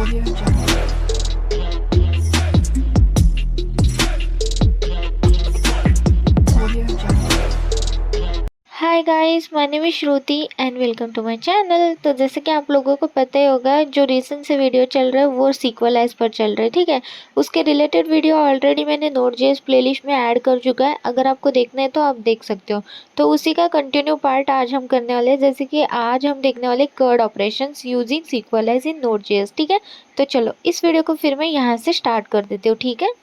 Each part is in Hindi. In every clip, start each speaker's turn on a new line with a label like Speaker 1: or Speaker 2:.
Speaker 1: Audio Jungle. Audio Jungle.
Speaker 2: Hi guys, my name is Shruti and welcome to my channel. तो जैसे कि आप लोगों को पता ही होगा, जो रिसेंट से वीडियो चल रहा है वो सीक्वलाइज पर चल रहा है, ठीक है। उसके रिलेटेड वीडियो ऑलरेडी मैंने नोडजेस प्लेलिस्ट में ऐड कर चुका है। अगर आपको देखना है तो आप देख सकते हो। तो उसी का कंटिन्यू पार्ट आज हम करने वाले हैं। जैसे कि आज हम देखने वाले कर्ड ऑपरेशंस यूजिंग सीक्वलाइज इन नोडजेस, ठीक है। तो चलो इस वीडियो को फिर मैं यहाँ से स्टार्ट कर देती हूँ, ठीक है।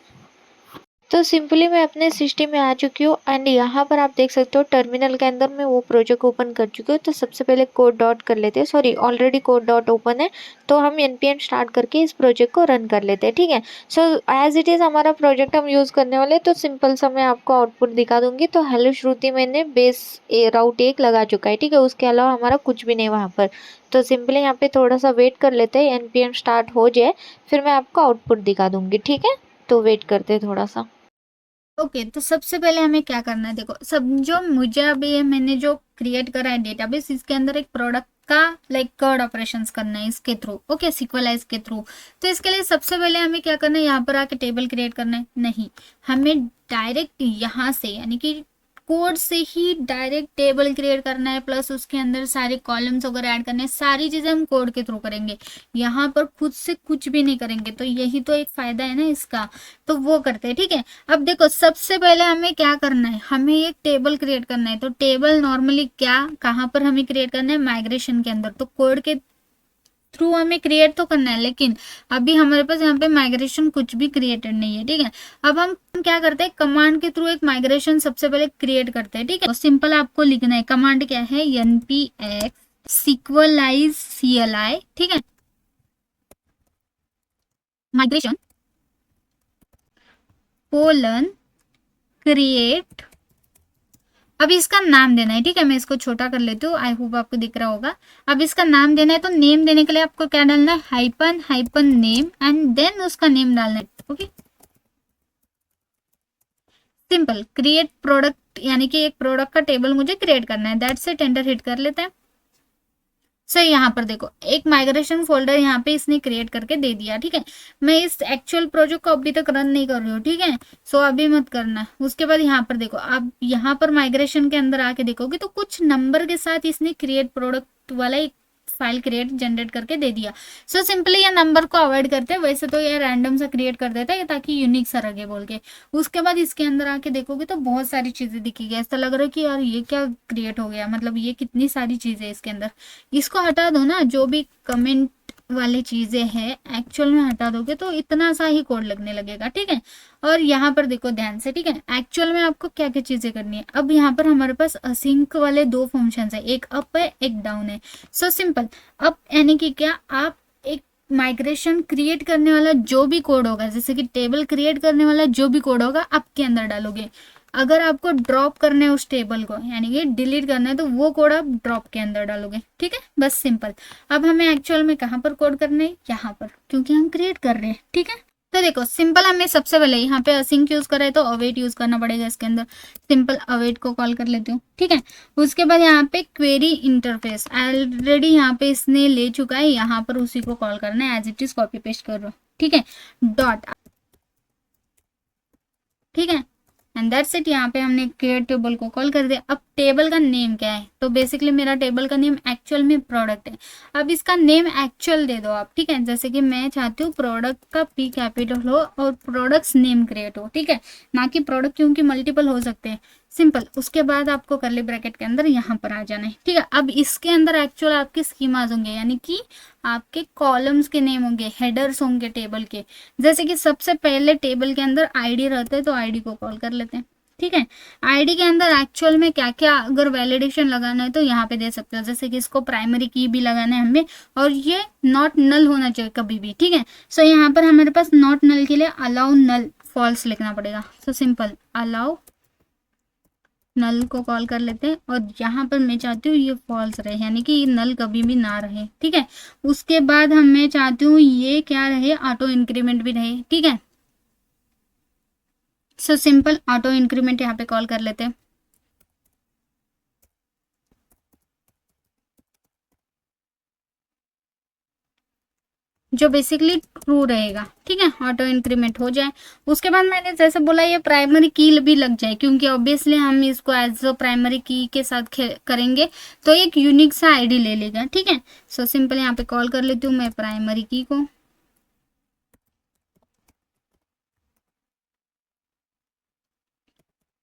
Speaker 2: तो सिंपली मैं अपने सिस्टम में आ चुकी हूँ एंड यहाँ पर आप देख सकते हो टर्मिनल के अंदर मैं वो प्रोजेक्ट ओपन कर चुकी हूँ। तो सबसे पहले कोड डॉट कर लेते हैं, sorry already code dot open है। तो हम npm स्टार्ट करके इस प्रोजेक्ट को रन कर लेते हैं, ठीक है। सो एज इट इज़ हमारा प्रोजेक्ट हम यूज़ करने वाले, तो सिंपल सा मैं आपको आउटपुट दिखा दूंगी। तो हेलो श्रुति मैंने बेस राउट 1 लगा चुका है, ठीक है। उसके अलावा हमारा कुछ भी नहीं वहाँ पर। तो सिंपली यहाँ पे थोड़ा सा वेट कर लेते हैं, npm स्टार्ट हो जाए फिर मैं आपको आउटपुट दिखा दूंगी, ठीक है। तो वेट करते हैं थोड़ा सा।
Speaker 3: ओके तो सबसे पहले हमें क्या करना है, देखो सब जो मुझे अभी मैंने जो क्रिएट करा है डेटाबेस, इसके अंदर एक प्रोडक्ट का लाइक कर्ड ऑपरेशंस करना है इसके थ्रू, ओके सीक्वलाइज के थ्रू। तो इसके लिए सबसे पहले हमें क्या करना है, यहाँ पर आके टेबल क्रिएट करना है नहीं, हमें डायरेक्ट यहाँ से यानी कि कोड से ही डायरेक्ट टेबल क्रिएट करना है, प्लस उसके अंदर सारे कॉलम्स वगैरह ऐड करने हैं। सारी चीजें हम कोड के थ्रू करेंगे, यहाँ पर खुद से कुछ भी नहीं करेंगे। तो यही तो एक फायदा है ना इसका, तो वो करते हैं, ठीक है। अब देखो सबसे पहले हमें क्या करना है, हमें एक टेबल क्रिएट करना है। तो टेबल नॉर्मली क्या कहाँ पर हमें क्रिएट करना है, माइग्रेशन के अंदर। तो कोड के थ्रू हमें क्रिएट तो करना है, लेकिन अभी हमारे पास यहाँ पे माइग्रेशन कुछ भी क्रिएटेड नहीं है, ठीक है। अब हम क्या करते हैं, कमांड के थ्रू एक माइग्रेशन सबसे पहले क्रिएट करते हैं, ठीक है। तो सिंपल आपको लिखना है, कमांड क्या है, npx सीक्वलाइज CLI, ठीक है, माइग्रेशन कोलन क्रिएट। अब इसका नाम देना है, ठीक है। मैं इसको छोटा कर लेती हूँ, आई होप आपको दिख रहा होगा। अब इसका नाम देना है, तो नेम देने के लिए आपको क्या डालना है, hyphen hyphen name and then उसका नेम डालना है, ओके। सिंपल क्रिएट प्रोडक्ट, यानी कि एक प्रोडक्ट का टेबल मुझे क्रिएट करना है, दैट्स इट। एंटर हिट कर लेते हैं। सो यहाँ पर देखो एक माइग्रेशन फोल्डर यहाँ पे इसने क्रिएट करके दे दिया, ठीक है। मैं इस एक्चुअल प्रोजेक्ट को अभी तक रन नहीं कर रही हूँ, ठीक है। सो अभी मत करना। उसके बाद यहाँ पर देखो, आप यहाँ पर माइग्रेशन के अंदर आके देखोगे तो कुछ नंबर के साथ इसने क्रिएट प्रोडक्ट वाला एक फाइल क्रिएट जनरेट करके दे दिया। सो सिंपली ये नंबर को अवॉइड करते हैं, वैसे तो ये रैंडम सा क्रिएट कर देता है ताकि यूनिक सा रहे बोल के। उसके बाद इसके अंदर आके देखोगे तो बहुत सारी चीजें दिखेगी, ऐसा लग रहा है कि यार ये क्या क्रिएट हो गया, मतलब ये कितनी सारी चीजें इसके अंदर। इसको हटा दो ना, जो भी कमेंट वाली चीजें हैं एक्चुअल में हटा दोगे तो इतना सा ही कोड लगने लगेगा, ठीक है। और यहाँ पर देखो ध्यान से, ठीक है, एक्चुअल में आपको क्या क्या चीजें करनी है। अब यहाँ पर हमारे पास असिंक वाले दो फंक्शंस है, एक अप है एक डाउन है। सो सिंपल अप यानी कि क्या, आप एक माइग्रेशन क्रिएट करने वाला जो भी कोड होगा, जैसे कि टेबल क्रिएट करने वाला जो भी कोड होगा अप के अंदर डालोगे। अगर आपको ड्रॉप करना है उस टेबल को, यानी कि डिलीट करना है, तो वो कोड आप ड्रॉप के अंदर डालोगे, ठीक है, बस सिंपल। अब हमें एक्चुअल में कहाँ पर कोड करना है, यहाँ पर, क्योंकि हम क्रिएट कर रहे हैं, ठीक है। तो देखो सिंपल हमें सबसे पहले यहाँ पे असिंक यूज कर रहे हैं तो अवेट यूज करना पड़ेगा इसके अंदर। सिंपल अवेट को कॉल कर लेती हूँ, ठीक है। उसके बाद यहाँ पे क्वेरी इंटरफेस ऑलरेडी यहाँ पे इसने ले चुका है, यहाँ पर उसी को कॉल करना है, as it is copy paste कर लो, ठीक है, डॉट, ठीक है। And that's it. यहाँ पे हमने क्रिएट टेबल को कॉल कर दिया। अब टेबल का नेम क्या है, तो बेसिकली मेरा टेबल का नेम एक्चुअल में प्रोडक्ट है। अब इसका नेम एक्चुअल दे दो आप, ठीक है। जैसे कि मैं चाहती हूँ प्रोडक्ट का P कैपिटल हो और प्रोडक्ट्स नेम क्रिएट हो, ठीक है, ना कि प्रोडक्ट, क्योंकि मल्टीपल हो सकते हैं। सिंपल उसके बाद आपको करली ब्रैकेट के अंदर यहाँ पर आ जाना है, ठीक है। अब इसके अंदर एक्चुअल आपके स्कीमाज होंगे, यानी कि आपके कॉलम्स के नेम होंगे, हेडर्स होंगे टेबल के। जैसे कि सबसे पहले टेबल के अंदर आईडी रहता है तो आईडी को कॉल कर लेते हैं, ठीक है। आईडी के अंदर एक्चुअल में क्या क्या अगर वैलिडेशन लगाना है तो यहाँ पे दे सकते हो, जैसे कि इसको प्राइमरी की भी लगाना है हमें, और ये नॉट नल होना चाहिए कभी भी, ठीक है। सो यहाँ पर हमारे पास नॉट नल के लिए अलाउ नल फॉल्स लिखना पड़ेगा। सो सिंपल अलाउ नल को कॉल कर लेते हैं, और यहाँ पर मैं चाहती हूँ ये फॉल्स रहे, यानी कि नल कभी भी ना रहे, ठीक है। उसके बाद हम मैं चाहती हूँ ये क्या रहे, ऑटो इंक्रीमेंट भी रहे, ठीक है। सो सिंपल ऑटो इंक्रीमेंट यहाँ पे कॉल कर लेते हैं। जो बेसिकली ट्रू रहेगा, ठीक है, ऑटो इंक्रीमेंट हो जाए। उसके बाद मैंने जैसे बोला ये प्राइमरी की भी लग जाए, क्योंकि ऑब्वियसली हम इसको एज अ प्राइमरी की के साथ करेंगे तो एक यूनिक सा आईडी ले लेगा, ठीक है। सो सिंपल यहाँ पे कॉल कर लेती हूँ मैं प्राइमरी की को।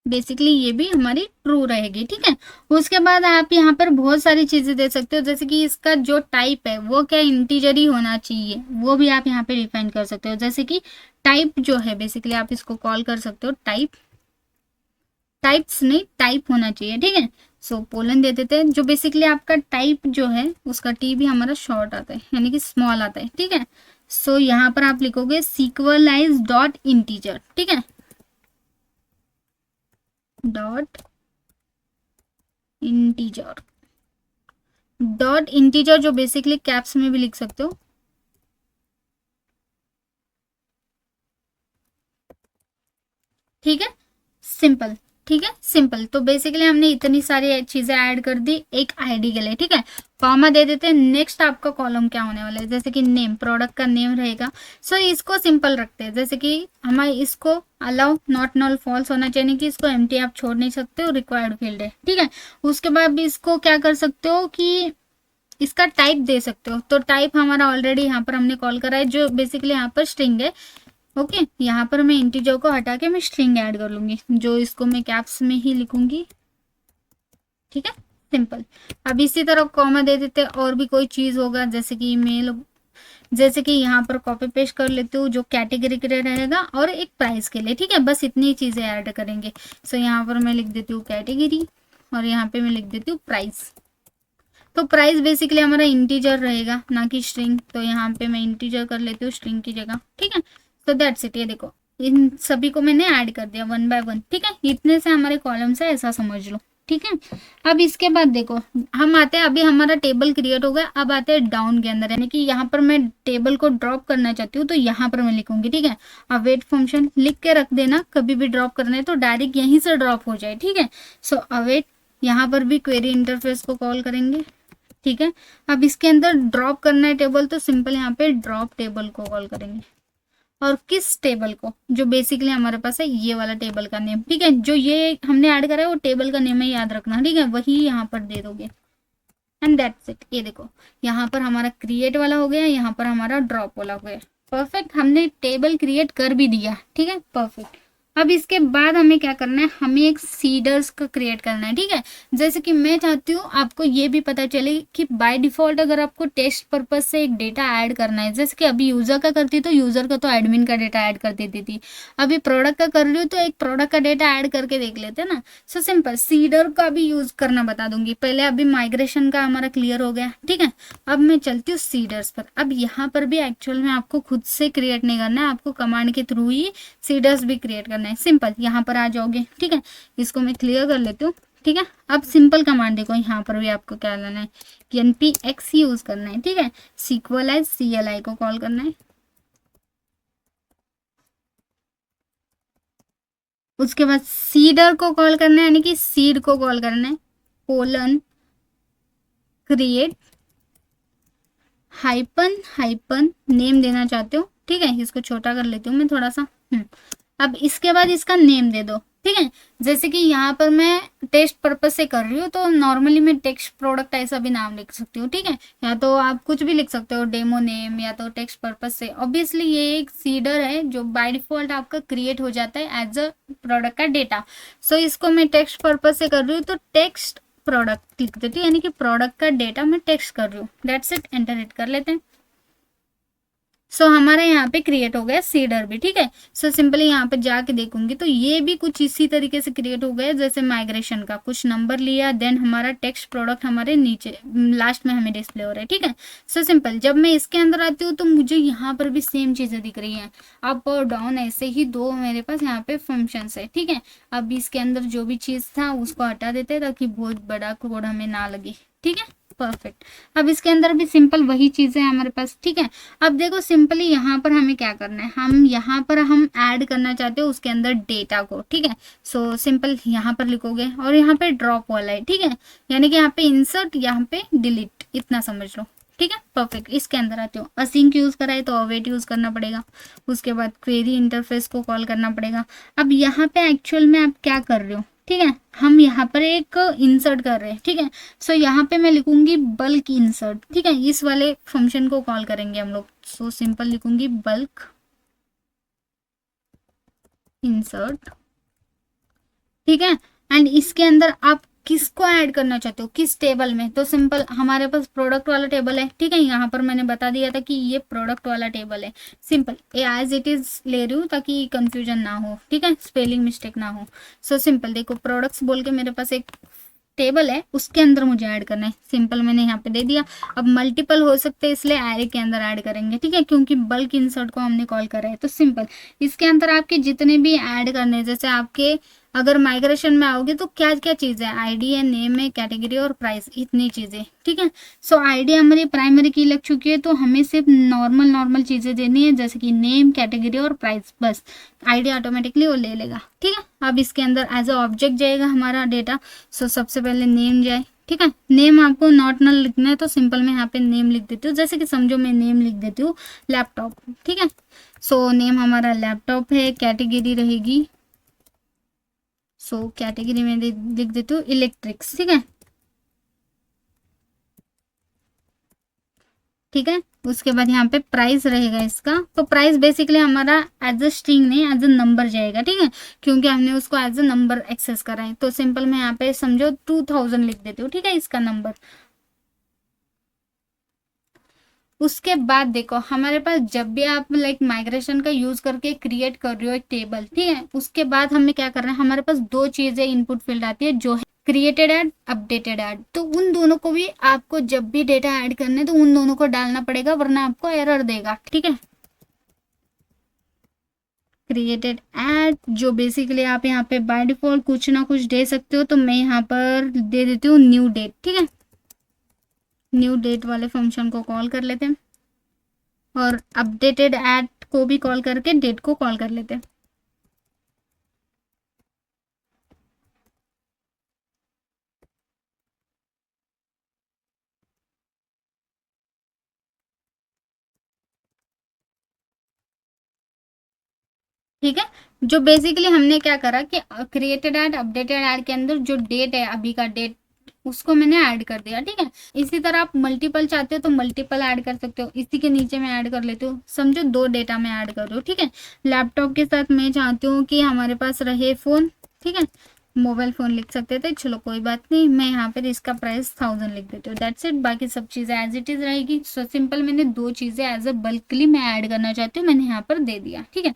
Speaker 3: बेसिकली ये भी हमारी ट्रू रहेगी, ठीक है। उसके बाद आप यहाँ पर बहुत सारी चीजें दे सकते हो, जैसे कि इसका जो टाइप है वो क्या इंटीजर ही होना चाहिए, वो भी आप यहाँ पे डिफाइन कर सकते हो। जैसे कि टाइप जो है बेसिकली आप इसको कॉल कर सकते हो टाइप, टाइप्स नहीं टाइप होना चाहिए, ठीक है। सो पोलन दे देते हैं, जो बेसिकली आपका टाइप जो है उसका टी भी हमारा शॉर्ट आता है, यानी कि स्मॉल आता है, ठीक है। सो यहाँ पर आप लिखोगे सीक्वलाइज डॉट इंटीजर, ठीक है, डॉट इंटीजर, डॉट इंटीजर जो बेसिकली कैप्स में भी लिख सकते हो, ठीक है, सिंपल, ठीक है, सिंपल। तो बेसिकली हमने इतनी सारी चीजें ऐड कर दी एक आईडी के लिए, ठीक है। कॉमा दे देते हैं। नेक्स्ट आपका कॉलम क्या होने वाला है, जैसे कि नेम, प्रोडक्ट का नेम रहेगा। सो इसको सिंपल रखते हैं, जैसे कि हमें इसको अलाउ नॉट नल फॉल्स होना चाहिए, कि इसको एम्प्टी आप छोड़ नहीं सकते हो, रिक्वायर्ड फील्ड है, ठीक है। उसके बाद भी इसको क्या कर सकते हो कि इसका टाइप दे सकते हो। तो टाइप हमारा ऑलरेडी यहाँ पर हमने कॉल करा है, जो बेसिकली यहाँ पर स्ट्रिंग है, ओके। यहाँ पर मैं इंटीजर को हटा के मैं स्ट्रिंग ऐड कर लूंगी, जो इसको मैं कैप्स में ही लिखूंगी, ठीक है, सिंपल। अब इसी तरह कॉमा दे देते हैं, और भी कोई चीज होगा जैसे कि ईमेल, जैसे कि यहाँ पर कॉपी पेस्ट कर लेती हूँ, जो कैटेगरी के लिए रहेगा और एक प्राइस के लिए, ठीक है। बस इतनी चीजें ऐड करेंगे। सो यहाँ पर मैं लिख देती हूँ कैटेगरी, और यहाँ पे मैं लिख देती हूँ प्राइस। तो प्राइस बेसिकली हमारा इंटीजर रहेगा, ना कि स्ट्रिंग। तो यहाँ पे मैं इंटीजर कर लेती हूँ स्ट्रिंग की जगह, ठीक है। तो दैट्स इट। ये देखो इन सभी को मैंने ऐड कर दिया 1 by 1, ठीक है। इतने से हमारे कॉलम्स है, ऐसा समझ लो, ठीक है। अब इसके बाद देखो हम आते हैं, अभी हमारा टेबल क्रिएट हो गया, अब आते हैं डाउन के अंदर, यानी कि यहाँ पर मैं टेबल को ड्रॉप करना चाहती हूँ, तो यहाँ पर मैं लिखूंगी, ठीक है। अब वेट फंक्शन लिख के रख देना, कभी भी ड्रॉप करना है तो डायरेक्ट यहीं से ड्रॉप हो जाए, ठीक है। सो अवेट, यहाँ पर भी क्वेरी इंटरफेस को कॉल करेंगे, ठीक है। अब इसके अंदर ड्रॉप करना है टेबल, तो सिंपल यहाँ पे ड्रॉप टेबल को कॉल करेंगे। और किस टेबल को, जो बेसिकली हमारे पास है ये वाला टेबल का नेम, ठीक है। जो ये हमने ऐड करा है वो टेबल का नेम है, याद रखना, ठीक है। वही यहाँ पर दे दोगे, एंड दैट्स इट। ये देखो यहाँ पर हमारा क्रिएट वाला हो गया, यहाँ पर हमारा ड्रॉप वाला हो गया। परफेक्ट, हमने टेबल क्रिएट कर भी दिया, ठीक है, परफेक्ट। अब इसके बाद हमें क्या करना है, हमें एक सीडर्स का क्रिएट करना है, ठीक है। जैसे कि मैं चाहती हूँ आपको ये भी पता चले कि बाय डिफॉल्ट अगर आपको टेस्ट पर्पज से एक डेटा ऐड करना है, जैसे कि अभी यूजर का करती तो यूजर का तो एडमिन का डेटा ऐड कर देती थी, अभी प्रोडक्ट का कर रही हूँ तो एक प्रोडक्ट का डेटा ऐड करके देख लेते हैं ना। सो सिंपल सीडर का भी यूज करना बता दूंगी। पहले अभी माइग्रेशन का हमारा क्लियर हो गया, ठीक है। अब मैं चलती हूँ सीडर्स पर। अब यहाँ पर भी एक्चुअल में आपको खुद से क्रिएट नहीं करना है, आपको कमांड के थ्रू ही सीडर्स भी क्रिएट करना है। सिंपल यहाँ पर आ जाओगे, ठीक है। इसको मैं क्लियर कर लेती हूँ, ठीक है। अब सिंपल कमांड देखो, यहाँ पर भी आपको क्या लेना है, npx यूज करना है, ठीक है। सीक्वलाइज CLI को कॉल करना है। उसके बाद सीडर को कॉल करना है, यानी कि सीड को कॉल करना है, कोलन क्रिएट हाइपन नेम देना चाहते हो, ठीक है। इसको छोटा कर लेती हूँ मैं थोड़ा सा। अब इसके बाद इसका नेम दे दो, ठीक है। जैसे कि यहाँ पर मैं टेस्ट पर्पज से कर रही हूँ, तो नॉर्मली मैं टेक्स्ट प्रोडक्ट ऐसा भी नाम लिख सकती हूँ, ठीक है। या तो आप कुछ भी लिख सकते हो, डेमो नेम, या तो टेक्स्ट पर्पज से। ऑब्वियसली ये एक सीडर है जो बाय डिफॉल्ट आपका क्रिएट हो जाता है एज अ प्रोडक्ट का डेटा। सो इसको मैं टेक्स्ट पर्पज से कर रही हूँ, तो टेक्स्ट प्रोडक्ट लिख देती हूँ, यानी कि प्रोडक्ट का डेटा मैं टेक्स्ट कर रही हूँ। दैट्स इट, एंटर हिट कर लेते हैं। सो हमारा यहाँ पे क्रिएट हो गया सीडर भी, ठीक है। सो सिंपली यहाँ पे जाके देखूंगी तो ये भी कुछ इसी तरीके से क्रिएट हो गया, जैसे माइग्रेशन का कुछ नंबर लिया, देन हमारा टेक्स्ट प्रोडक्ट हमारे नीचे लास्ट में हमें डिस्प्ले हो रहा है, ठीक है। सो सिंपल, जब मैं इसके अंदर आती हूँ तो मुझे यहाँ पर भी सेम चीजें दिख रही हैं, अप और डाउन, ऐसे ही दो मेरे पास यहाँ पे फंक्शंस है, ठीक है। अब इसके अंदर जो भी चीज था उसको हटा देते हैं, ताकि बहुत बड़ा कोड हमें ना लगे, ठीक है, परफेक्ट। अब इसके अंदर भी सिंपल वही चीजें हमारे पास, ठीक है। अब देखो सिंपली यहाँ पर हमें क्या करना है, हम यहाँ पर हम ऐड करना चाहते हो उसके अंदर डेटा को, ठीक है। सो सिंपल यहाँ पर लिखोगे, और यहाँ पे ड्रॉप वाला है, ठीक है, यानी कि यहाँ पे इंसर्ट, यहाँ पे डिलीट, इतना समझ लो, ठीक है, परफेक्ट। इसके अंदर आते हो, असिंक यूज कराए तो अवेट यूज करना पड़ेगा। उसके बाद क्वेरी इंटरफेस को कॉल करना पड़ेगा। अब यहाँ पे एक्चुअल में आप क्या कर रहे हो, ठीक है, हम यहाँ पर एक इंसर्ट कर रहे हैं, ठीक है। सो यहाँ पे मैं लिखूंगी बल्क इंसर्ट, ठीक है, इस वाले फंक्शन को कॉल करेंगे हम लोग। सो सिंपल लिखूंगी बल्क इंसर्ट, ठीक है। एंड इसके अंदर आप किसको ऐड करना चाहते हो, किस टेबल में, तो सिंपल हमारे पास प्रोडक्ट वाला टेबल है, ठीक है। यहाँ पर मैंने बता दिया था कि ये प्रोडक्ट वाला टेबल है। सिंपल एज इट इज ले रही हूँ ताकि कंफ्यूजन ना हो, ठीक है, स्पेलिंग मिस्टेक ना हो। सो सिंपल देखो, प्रोडक्ट्स बोल के मेरे पास एक टेबल है, उसके अंदर मुझे ऐड करना है। सिंपल मैंने यहाँ पे दे दिया। अब मल्टीपल हो सकते हैं इसलिए एरे के अंदर ऐड करेंगे, ठीक है, क्योंकि बल्क इंसर्ट को हमने कॉल करा है। तो सिंपल इसके अंदर आपके जितने भी ऐड करने, जैसे आपके अगर माइग्रेशन में आओगे तो क्या क्या चीज़ है, आईडी है, नेम है, कैटेगरी और प्राइस, इतनी चीज़ें, ठीक है। सो आईडी हमारी प्राइमरी की लग चुकी है, तो हमें सिर्फ नॉर्मल चीज़ें देनी है, जैसे कि नेम, कैटेगरी और प्राइस, बस आईडी ऑटोमेटिकली वो ले लेगा, ठीक है। अब इसके अंदर एज अ ऑब्जेक्ट जाएगा हमारा डेटा। सो सबसे पहले नेम जाए, ठीक है। नेम आपको नॉट नल लिखना है तो सिंपल मैं यहाँ पे नेम लिख देती हूँ, जैसे कि समझो मैं नेम लिख देती हूँ लैपटॉप, ठीक है। सो नेम हमारा लैपटॉप है, कैटेगरी रहेगी, सो कैटेगरी में लिख देती हूँ इलेक्ट्रिक्स, ठीक है, ठीक है। उसके बाद यहाँ पे प्राइस रहेगा इसका, तो प्राइस बेसिकली हमारा एज अ स्ट्रिंग नहीं एज अ नंबर जाएगा, ठीक है, क्योंकि हमने उसको एज अ नंबर एक्सेस करा है। तो सिंपल मैं यहाँ पे समझो 2000 लिख देती हूँ, ठीक है, इसका नंबर। उसके बाद देखो हमारे पास जब भी आप लाइक माइग्रेशन का यूज करके क्रिएट कर रहे हो एक टेबल, ठीक है, उसके बाद हमें क्या करना है, हमारे पास दो चीजें इनपुट फील्ड आती है, जो है क्रिएटेड ऐड, अपडेटेड ऐड। तो उन दोनों को भी आपको जब भी डेटा ऐड करना है तो उन दोनों को डालना पड़ेगा, वरना आपको एरर देगा, ठीक है। क्रिएटेड ऐड जो बेसिकली आप यहाँ पे बाय डिफॉल्ट कुछ ना कुछ दे सकते हो, तो मैं यहाँ पर दे देती हूँ न्यू डेट, ठीक है। न्यू डेट वाले फंक्शन को कॉल कर लेते हैं और अपडेटेड ऐड को भी कॉल करके डेट को कॉल कर लेते हैं। ठीक है, जो बेसिकली हमने क्या करा कि क्रिएटेड ऐड, अपडेटेड ऐड के अंदर जो डेट है, अभी का डेट, उसको मैंने ऐड कर दिया, ठीक है। इसी तरह आप मल्टीपल चाहते हो तो मल्टीपल ऐड कर सकते हो, इसी के नीचे मैं ऐड कर लेती हूँ, समझो 2 डेटा में ऐड कर रही हूँ, ठीक है। लैपटॉप के साथ मैं चाहती हूँ कि हमारे पास रहे फोन, ठीक है, मोबाइल फोन लिख सकते थे, चलो कोई बात नहीं, मैं यहाँ पर इसका प्राइस 1000 लिख देती हूँ, दैट्स इट। बाकी सब चीज़ें एज इट इज रहेगी। सो सिंपल मैंने 2 चीज़ें एज अ बल्कली मैं ऐड करना चाहती हूँ, मैंने यहाँ पर दे दिया, ठीक है।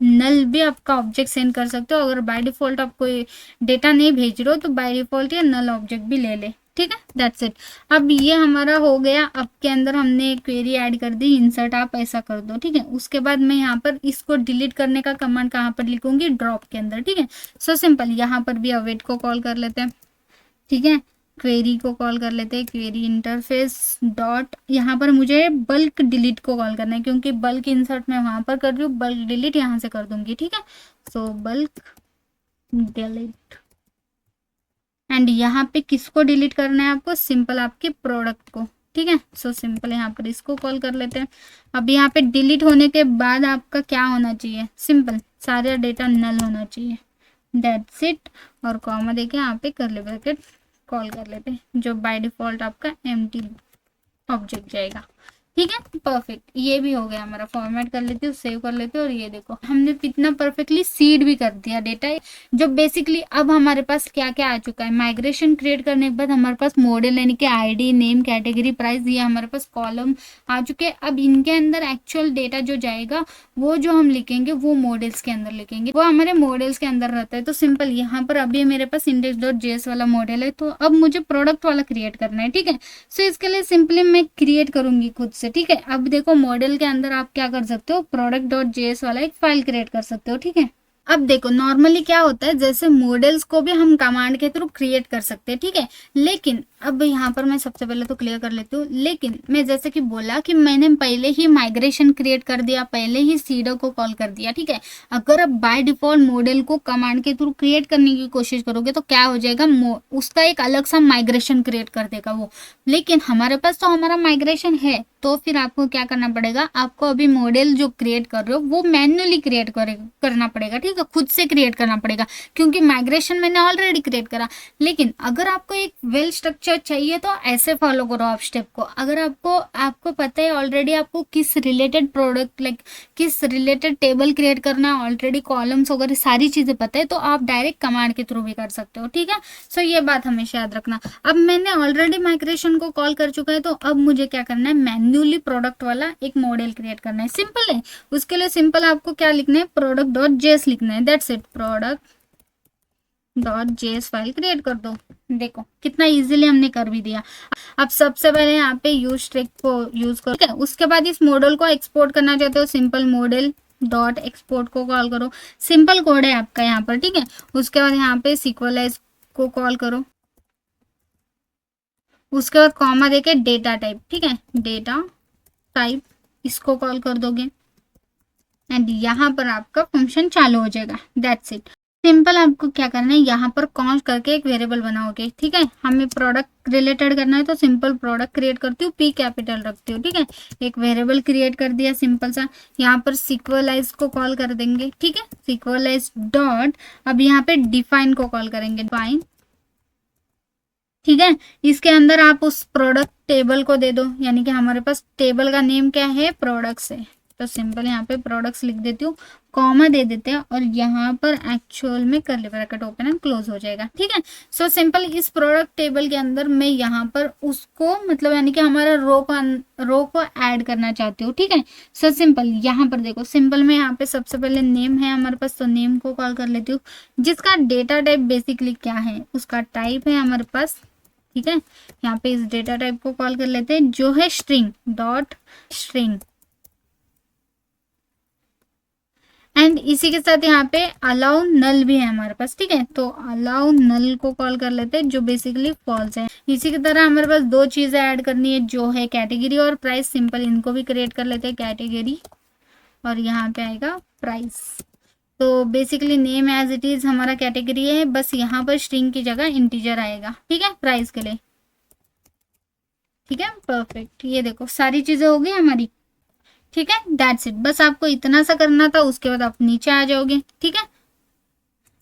Speaker 3: नल भी आपका ऑब्जेक्ट सेंड कर सकते हो, अगर बाय डिफॉल्ट आप कोई डेटा नहीं भेज रहे हो तो बाय डिफॉल्ट ये नल ऑब्जेक्ट भी ले ले, ठीक है, दैट्स इट। अब ये हमारा हो गया। अब के अंदर हमने क्वेरी ऐड कर दी, इंसर्ट आप ऐसा कर दो, ठीक है। उसके बाद मैं यहाँ पर इसको डिलीट करने का कमांड कहाँ पर लिखूंगी, ड्रॉप के अंदर, ठीक है। सो सिंपल यहाँ पर भी अवेट को कॉल कर लेते हैं, ठीक है। क्वेरी को कॉल कर लेते हैं, क्वेरी इंटरफेस डॉट, यहाँ पर मुझे बल्क डिलीट को कॉल करना है, क्योंकि बल्क इंसर्ट मैं वहां पर कर रही हूँ, बल्क डिलीट यहाँ से कर दूंगी, ठीक है। सो बल्क डिलीट, एंड यहाँ पे किसको डिलीट करना है आपको, सिंपल आपके प्रोडक्ट को, ठीक है। सो सिंपल यहाँ पर इसको कॉल कर लेते हैं। अब यहाँ पे डिलीट होने के बाद आपका क्या होना चाहिए, सिंपल सारा डेटा नल होना चाहिए, दैट्स इट। और कॉमा देके यहाँ पे कर्ली ब्रैकेट कॉल कर लेते हैं, जो बाय डिफॉल्ट आपका एम्प्टी ऑब्जेक्ट जाएगा, ठीक है, परफेक्ट। ये भी हो गया हमारा। फॉर्मेट कर लेते हो, सेव कर लेते हो, और ये देखो हमने कितना परफेक्टली सीड भी कर दिया डेटा, जो बेसिकली अब हमारे पास क्या क्या आ चुका है, माइग्रेशन क्रिएट करने के बाद हमारे पास मॉडल यानी कि आईडी, नेम, कैटेगरी, प्राइस, ये हमारे पास कॉलम आ चुके हैं। अब इनके अंदर एक्चुअल डेटा जो जाएगा वो जो हम लिखेंगे वो मॉडल्स के अंदर लिखेंगे, वो हमारे मॉडल्स के अंदर रहता है। तो सिंपल यहाँ पर अभी मेरे पास index.js वाला मॉडल है, तो अब मुझे प्रोडक्ट वाला क्रिएट करना है, ठीक है। सो इसके लिए सिंपली मैं क्रिएट करूंगी खुद से, ठीक है। अब देखो मॉडल के अंदर आप क्या कर सकते हो, product.js वाला एक फाइल क्रिएट कर सकते हो, ठीक है। अब देखो नॉर्मली क्या होता है, जैसे मॉडल्स को भी हम कमांड के थ्रू क्रिएट कर सकते हैं, ठीक है, लेकिन अब यहाँ पर मैं सबसे पहले तो क्लियर कर लेती हूँ, लेकिन मैं जैसे कि बोला कि मैंने पहले ही माइग्रेशन क्रिएट कर दिया, पहले ही सीडर को कॉल कर दिया, ठीक है। अगर आप बाय डिफॉल्ट मॉडल को कमांड के थ्रू क्रिएट करने की कोशिश करोगे तो क्या हो जाएगा, उसका एक अलग सा माइग्रेशन क्रिएट कर देगा वो। लेकिन हमारे पास तो हमारा माइग्रेशन है, तो फिर आपको क्या करना पड़ेगा, आपको अभी मॉडल जो क्रिएट कर रहे हो वो मैन्युअली क्रिएट करना पड़ेगा, ठीक है, खुद से क्रिएट करना पड़ेगा, क्योंकि माइग्रेशन मैंने ऑलरेडी क्रिएट करा। लेकिन अगर आपको एक वेल स्ट्रक्चर चाहिए तो ऐसे फॉलो करो आप स्टेप को। अगर आपको पता है ऑलरेडी आपको किस रिलेटेड प्रोडक्ट लाइक किस रिलेटेड टेबल क्रिएट करना है, ऑलरेडी कॉलम्स वगैरह सारी चीजें पता है, तो आप डायरेक्ट कमांड के थ्रू भी कर सकते हो, ठीक है। सो ये बात हमेशा याद रखना। अब मैंने ऑलरेडी माइग्रेशन को कॉल कर चुका है, तो अब मुझे क्या करना है, मैन्युअली प्रोडक्ट वाला एक मॉडल क्रिएट करना है। सिंपल है। उसके लिए सिंपल आपको क्या लिखना है, product.js लिखना है, that's it. product.js file create कर दो। देखो कितना इजीली हमने कर भी दिया। अब सबसे पहले यहाँ पे यूज स्ट्रिंग को यूज करो, ठीक है। उसके बाद इस मॉडल को एक्सपोर्ट करना चाहते हो, सिंपल मॉडल डॉट एक्सपोर्ट को कॉल करो। सिंपल कोड है आपका यहाँ पर, ठीक है। उसके बाद यहाँ पे सिक्वलाइज को कॉल करो, उसके बाद कॉमा देके डेटा टाइप, ठीक है, डेटा टाइप इसको कॉल कर दोगे एंड यहाँ पर आपका फंक्शन चालू हो जाएगा, दैट्स इट। सिंपल आपको क्या करना है, यहाँ पर कॉन्स्ट करके एक वेरिएबल बनाओगे, ठीक है। हमें प्रोडक्ट रिलेटेड करना है तो सिंपल प्रोडक्ट क्रिएट करती हूँ, पी कैपिटल रखती हूँ, ठीक है। एक वेरिएबल क्रिएट कर दिया सिंपल सा। यहाँ पर सिक्वलाइज को कॉल कर देंगे, ठीक है, सिक्वलाइज डॉट, अब यहाँ पे डिफाइन को कॉल करेंगे, डिफाइन, ठीक है। इसके अंदर आप उस प्रोडक्ट टेबल को दे दो, यानी कि हमारे पास टेबल का नेम क्या है, प्रोडक्ट्स है, तो सिंपल यहाँ पे प्रोडक्ट्स लिख देती हूँ, कॉमा दे देते हैं और यहाँ पर एक्चुअल में curly bracket open and close हो जाएगा, ठीक है। सो सिंपल इस प्रोडक्ट टेबल के अंदर मैं यहाँ पर उसको मतलब यानी कि हमारा रो को ऐड करना चाहती हूँ, ठीक है। सो सिंपल यहाँ पर देखो, सिंपल में यहाँ पे सबसे पहले नेम है हमारे पास, तो नेम को कॉल कर लेती हूँ, जिसका डेटा टाइप बेसिकली क्या है, उसका टाइप है हमारे पास, ठीक है। यहाँ पे इस डेटा टाइप को कॉल कर लेते हैं जो है स्ट्रिंग डॉट स्ट्रिंग, एंड इसी के साथ यहाँ पे अलाउ नल भी है हमारे पास, ठीक है। तो अलाउ नल को कॉल कर लेते हैं जो बेसिकली फॉल्स है। इसी की तरह हमारे पास दो चीजें ऐड करनी है जो है कैटेगरी और प्राइस, सिंपल इनको भी क्रिएट कर लेते हैं, कैटेगरी और यहाँ पे आएगा प्राइस। तो basically name as it is हमारा कैटेगरी है, बस यहाँ पर स्ट्रिंग की जगह इंटीजर आएगा, ठीक है, प्राइस के लिए, ठीक है, परफेक्ट। ये देखो सारी चीजें हो गई हमारी, ठीक है, दैट्स इट। बस आपको इतना सा करना था, उसके बाद आप नीचे आ जाओगे, ठीक है,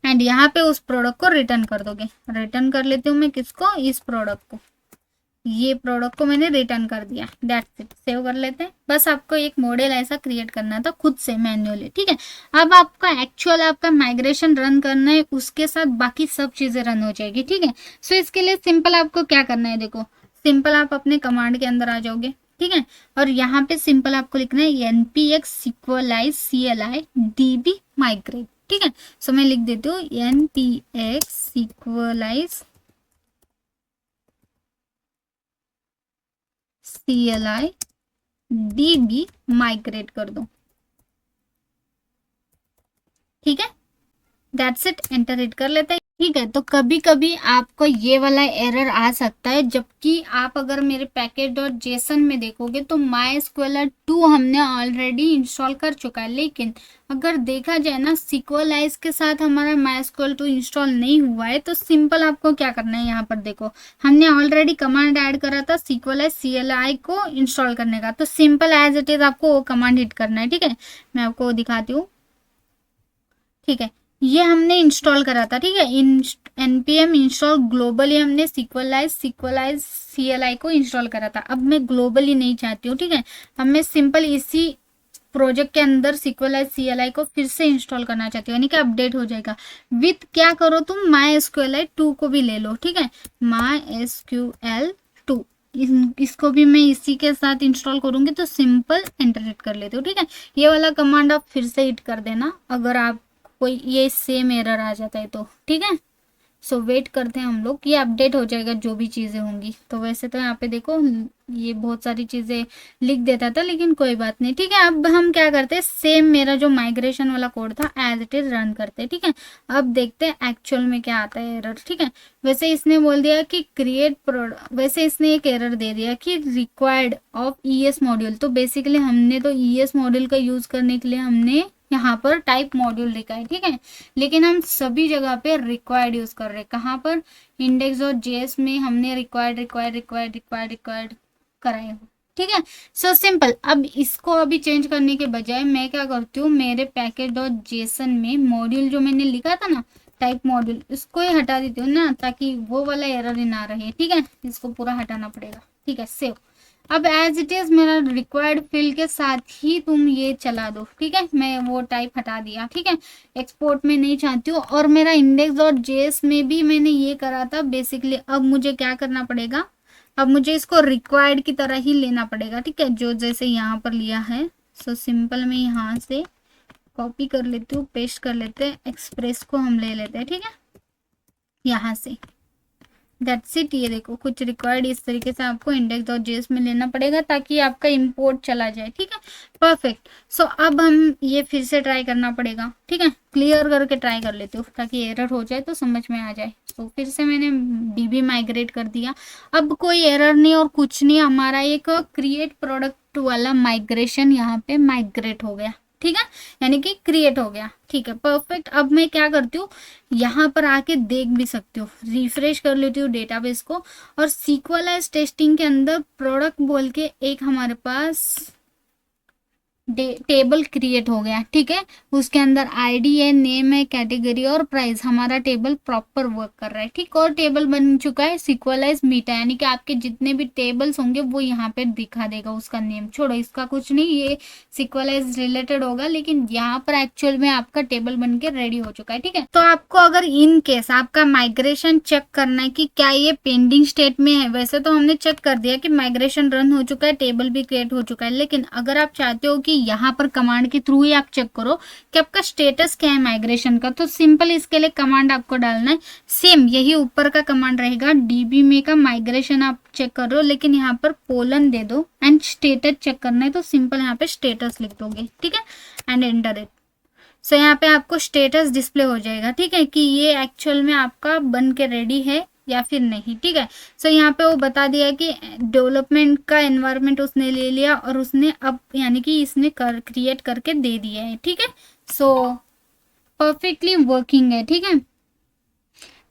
Speaker 3: एंड यहाँ पे उस प्रोडक्ट को रिटर्न कर दोगे। रिटर्न कर लेती हूँ मैं किसको, इस प्रोडक्ट को, ये प्रोडक्ट को मैंने रिटर्न कर दिया, दैट्स इट। सेव कर लेते हैं। बस आपको एक मॉडल ऐसा क्रिएट करना था खुद से मैन्युअली, ठीक है। अब आपका एक्चुअल आपका माइग्रेशन रन करना है, उसके साथ बाकी सब चीजें रन हो जाएगी, ठीक है। सो इसके लिए सिंपल आपको क्या करना है, देखो सिंपल आप अपने कमांड के अंदर आ जाओगे, ठीक है, और यहाँ पे सिंपल आपको लिखना है npx सिक्वलाइज CLI db migrate, ठीक है। सो मैं लिख देती हूँ npx सिक्वलाइज CLI db migrate कर दो, ठीक है, दैट्स इट। एंटर हिट कर लेते हैं, ठीक है। तो कभी कभी आपको ये वाला एरर आ सकता है, जबकि आप अगर मेरे package.json में देखोगे तो MySQL 2 हमने ऑलरेडी इंस्टॉल कर चुका है, लेकिन अगर देखा जाए ना सिक्वलाइज के साथ हमारा MySQL 2 इंस्टॉल नहीं हुआ है, तो सिंपल आपको क्या करना है, यहाँ पर देखो हमने ऑलरेडी कमांड ऐड करा था सिक्वलाइज CLI को इंस्टॉल करने का, तो सिंपल एज इट इज आपको वो कमांड हिट करना है, ठीक है। मैं आपको दिखाती हूँ, ठीक है, ये हमने इंस्टॉल करा था, ठीक है, npm इंस्टॉल ग्लोबली हमने सिक्वलाइज CLI को इंस्टॉल करा था। अब मैं ग्लोबली नहीं चाहती हूँ, ठीक है, अब मैं सिंपल इसी प्रोजेक्ट के अंदर सिक्वलाइज CLI को फिर से इंस्टॉल करना चाहती हूँ, यानी कि अपडेट हो जाएगा विथ क्या करो तुम MySQL 2 को भी ले लो, ठीक है, MySQL 2 इसको भी मैं इसी के साथ इंस्टॉल करूंगी, तो सिंपल एंटर हिट कर लेते हो, ठीक है। ये वाला कमांड आप फिर से हिट कर देना अगर आप कोई ये सेम एरर आ जाता है तो, ठीक है, सो वेट करते हैं हम लोग, ये अपडेट हो जाएगा जो भी चीज़ें होंगी। तो वैसे तो यहाँ पे देखो ये बहुत सारी चीज़ें लिख देता था, लेकिन कोई बात नहीं, ठीक है। अब हम क्या करते हैं, सेम मेरा जो माइग्रेशन वाला कोड था एज इट इज रन करते हैं, ठीक है। अब देखते हैं एक्चुअल में क्या आता है एरर, ठीक है। वैसे इसने बोल दिया कि वैसे इसने एक एरर दे दिया कि रिक्वायर्ड ऑफ ईएस मॉड्यूल। तो बेसिकली हमने तो ईएस मॉड्यूल का यूज करने के लिए हमने यहाँ पर टाइप मॉड्यूल लिखा है, ठीक है। लेकिन हम सभी जगह पे रिक्वायर्ड यूज कर रहे हैं। कहाँ पर, इंडेक्स और जेएस में हमने रिक्वायर्ड कराए हो, ठीक है। So simple. अब इसको अभी चेंज करने के बजाय मैं क्या करती हूँ, मेरे पैकेज डॉट जेसन में मॉड्यूल जो मैंने लिखा था ना टाइप मॉड्यूल, इसको ही हटा देती हूँ ना, ताकि वो वाला एरर ही ना रहे, ठीक है। इसको पूरा हटाना पड़ेगा, ठीक है। सेव। अब एज इट इज मेरा रिक्वायर्ड फील्ड के साथ ही तुम ये चला दो, ठीक है। मैं वो टाइप हटा दिया, ठीक है। एक्सपोर्ट में नहीं चाहती हूँ, और मेरा इंडेक्स डॉट जेएस में भी मैंने ये करा था बेसिकली। अब मुझे क्या करना पड़ेगा, अब मुझे इसको रिक्वायर्ड की तरह ही लेना पड़ेगा, ठीक है, जो जैसे यहाँ पर लिया है। सो सिंपल मैं यहाँ से कॉपी कर लेती हूँ, पेस्ट कर लेते हैं, एक्सप्रेस को हम ले लेते हैं, ठीक है, यहाँ से। That's it. ये देखो कुछ रिक्वायर्ड इस तरीके से आपको इंडेक्स डॉट जेएस में लेना पड़ेगा ताकि आपका इंपोर्ट चला जाए, ठीक है। परफेक्ट। सो अब हम ये फिर से ट्राई करना पड़ेगा, ठीक है। क्लियर करके ट्राई कर लेते हो ताकि एरर हो जाए तो समझ में आ जाए। तो फिर से मैंने डीबी माइग्रेट कर दिया। अब कोई एरर नहीं और कुछ नहीं, हमारा एक क्रिएट प्रोडक्ट वाला माइग्रेशन यहाँ पे माइग्रेट हो गया, ठीक है, यानी कि क्रिएट हो गया, ठीक है। परफेक्ट। अब मैं क्या करती हूँ, यहाँ पर आके देख भी सकती हूँ, रिफ्रेश कर लेती हूँ डेटाबेस को, और सीक्वलाइज टेस्टिंग के अंदर प्रोडक्ट बोल के एक हमारे पास टेबल क्रिएट हो गया, ठीक है। उसके अंदर आईडी है, नेम है, कैटेगरी और प्राइस। हमारा टेबल प्रॉपर वर्क कर रहा है, ठीक। और टेबल बन चुका है सीक्वलाइज मीटा, यानी कि आपके जितने भी टेबल्स होंगे वो यहाँ पे दिखा देगा। उसका नेम छोड़ो, इसका कुछ नहीं, ये सीक्वलाइज रिलेटेड होगा, लेकिन यहाँ पर एक्चुअल में आपका टेबल बन के रेडी हो चुका है, ठीक है। तो आपको अगर इन केस आपका माइग्रेशन चेक करना है कि क्या ये पेंडिंग स्टेट में है, वैसे तो हमने चेक कर दिया कि माइग्रेशन रन हो चुका है, टेबल भी क्रिएट हो चुका है, लेकिन अगर आप चाहते हो कि यहाँ पर कमांड के थ्रू ही आप चेक करो कि आपका स्टेटस क्या है माइग्रेशन का, तो सिंपल इसके लिए कमांड आपको डालना है। सेम यही ऊपर का कमांड रहेगा, डीबी में का माइग्रेशन आप चेक कर रहे हो, लेकिन यहाँ पर कोलन दे दो एंड स्टेटस चेक करना है, तो सिंपल यहाँ पे स्टेटस लिख दोगे, ठीक है, एंड एंटर इट। सो यहाँ पे आपको स्टेटस डिस्प्ले हो जाएगा, ठीक है, कि ये एक्चुअल में आपका बन के रेडी है या फिर नहीं, ठीक है। सो यहाँ पे वो बता दिया कि डेवलपमेंट का एनवायरनमेंट उसने ले लिया और उसने अब यानी कि इसने क्रिएट करके दे दिया है, ठीक है। सो परफेक्टली वर्किंग है, ठीक है।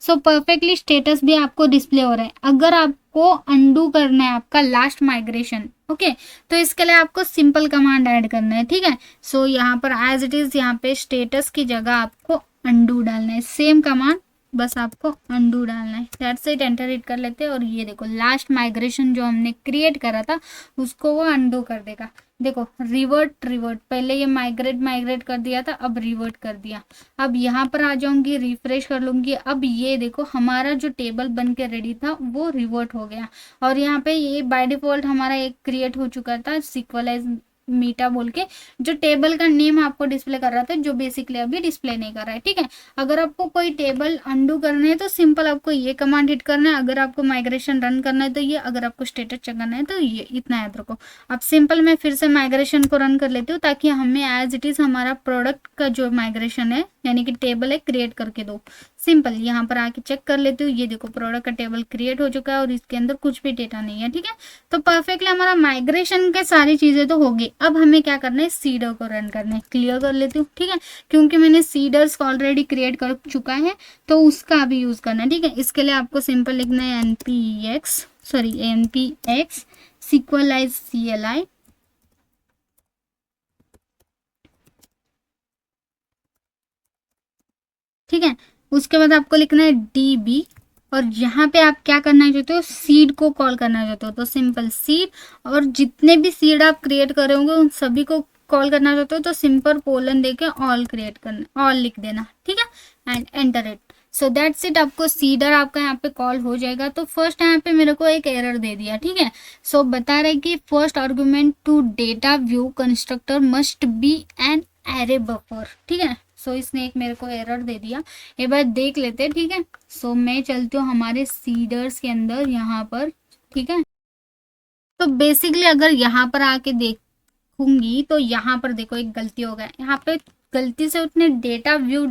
Speaker 3: सो परफेक्टली स्टेटस भी आपको डिस्प्ले हो रहा है। अगर आपको अंडू करना है आपका लास्ट माइग्रेशन, ओके, तो इसके लिए आपको सिंपल कमांड ऐड करना है, ठीक है। सो यहाँ पर एज इट इज यहाँ पे स्टेटस की जगह आपको अंडू डालना है, सेम कमांड, बस आपको अंडू डालना है। That's it. एंटर इट कर लेते हैं और ये देखो लास्ट माइग्रेशन जो हमने क्रिएट करा था उसको वो अंडू कर देगा। देखो रिवर्ट, पहले ये माइग्रेट कर दिया था, अब रिवर्ट कर दिया। अब यहाँ पर आ जाऊंगी, रिफ्रेश कर लूंगी, अब ये देखो हमारा जो टेबल बन के रेडी था वो रिवर्ट हो गया। और यहाँ पे ये बाय डिफॉल्ट हमारा एक क्रिएट हो चुका था सीक्वलाइज मीटा बोल के, जो टेबल का नेम आपको डिस्प्ले कर रहा था, जो बेसिकली अभी डिस्प्ले नहीं कर रहा है, ठीक है। अगर आपको कोई टेबल अंडू करना है तो सिंपल आपको ये कमांड हिट करना है, अगर आपको माइग्रेशन रन करना है तो ये, अगर आपको स्टेटस चेक करना है तो ये, इतना याद रखो। अब सिंपल मैं फिर से माइग्रेशन को रन कर लेती हूँ ताकि हमें एज इट इज हमारा प्रोडक्ट का जो माइग्रेशन है यानी कि टेबल है क्रिएट करके दो। सिंपल यहाँ पर आके चेक कर लेती हूँ, ये देखो प्रोडक्ट का टेबल क्रिएट हो चुका है और इसके अंदर कुछ भी डेटा नहीं है, ठीक है। तो परफेक्टली हमारा माइग्रेशन के सारी चीजें तो होगी। अब हमें क्या करना है, सीडर को रन करना है। क्लियर कर लेती हूँ, ठीक है, क्योंकि मैंने सीडर्स ऑलरेडी क्रिएट कर चुका है तो उसका भी यूज करना है, ठीक है। इसके लिए आपको सिंपल लिखना है npx sequelize CLI, ठीक है। उसके बाद आपको लिखना है db, और यहाँ पे आप क्या करना चाहते हो, सीड को कॉल करना चाहते हो तो सिंपल सीड, और जितने भी सीड आप क्रिएट कर रहे होंगे उन सभी को कॉल करना चाहते हो तो सिंपल कोलन देके ऑल क्रिएट करना, ऑल लिख देना, ठीक है, and enter it. So that's it. आपको सीडर आपका यहाँ पे कॉल हो जाएगा। तो फर्स्ट यहाँ पे मेरे को एक एरर दे दिया, ठीक है। सो बता रहे कि first argument to data view constructor must be an array buffer, ठीक है। सो इसने एक मेरे को एरर दे दिया, एक बार देख लेते हैं, ठीक है। सो मैं चलती हूँ हमारे सीडर्स के अंदर यहाँ पर, ठीक है। तो बेसिकली अगर यहाँ पर आके देखूंगी तो यहाँ पर देखो एक गलती हो गया, यहाँ पे गलती से उसने डेटा व्यू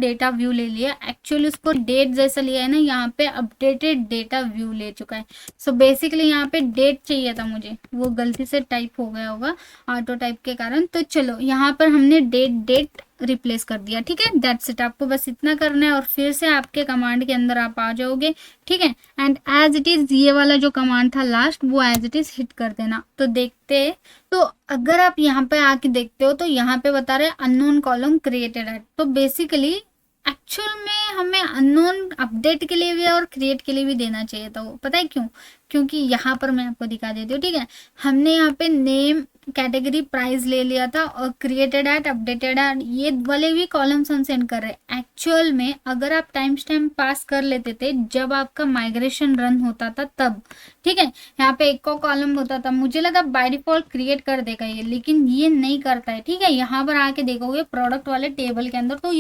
Speaker 3: ले लिया, एक्चुअली उसको डेट जैसा लिया है ना, यहाँ पे अपडेटेड डेटा व्यू ले चुका है। सो बेसिकली यहाँ पे डेट चाहिए था मुझे, वो गलती से टाइप हो गया होगा ऑटो टाइप के कारण। तो चलो यहाँ पर हमने डेट रिप्लेस कर दिया, ठीक है। दैट्स इट, आपको बस इतना करना है और फिर से आपके कमांड के अंदर आप आ जाओगे, ठीक है। एंड एज इट इज ये वाला जो कमांड था लास्ट, वो एज इट इज हिट कर देना। तो देखते, तो अगर आप यहाँ पे आके देखते हो तो यहाँ पे बता रहे अननोन कॉलम क्रिएटेड है। तो बेसिकली एक्चुअल में हमें अननोन अपडेट के लिए भी और क्रिएट के लिए भी देना चाहिए था वो, पता है क्यों? क्योंकि यहाँ पर मैं आपको दिखा देती हूँ, ठीक है। हमने यहाँ पे नेम, कैटेगरी, प्राइस ले लिया था और क्रिएटेड एट, अपडेटेड एट, ये वाले भी कॉलम्स हम सेंड कर रहे हैं। एक्चुअल में अगर आप टाइम स्टैम्प पास कर लेते थे जब आपका माइग्रेशन रन होता था तब, ठीक है, यहाँ पे एक को कॉलम होता था, मुझे लगा बाय डिफॉल्ट क्रिएट कर देगा ये, लेकिन ये नहीं करता है, ठीक है। यहाँ पर आके देखोगे प्रोडक्ट वाले टेबल के अंदर तो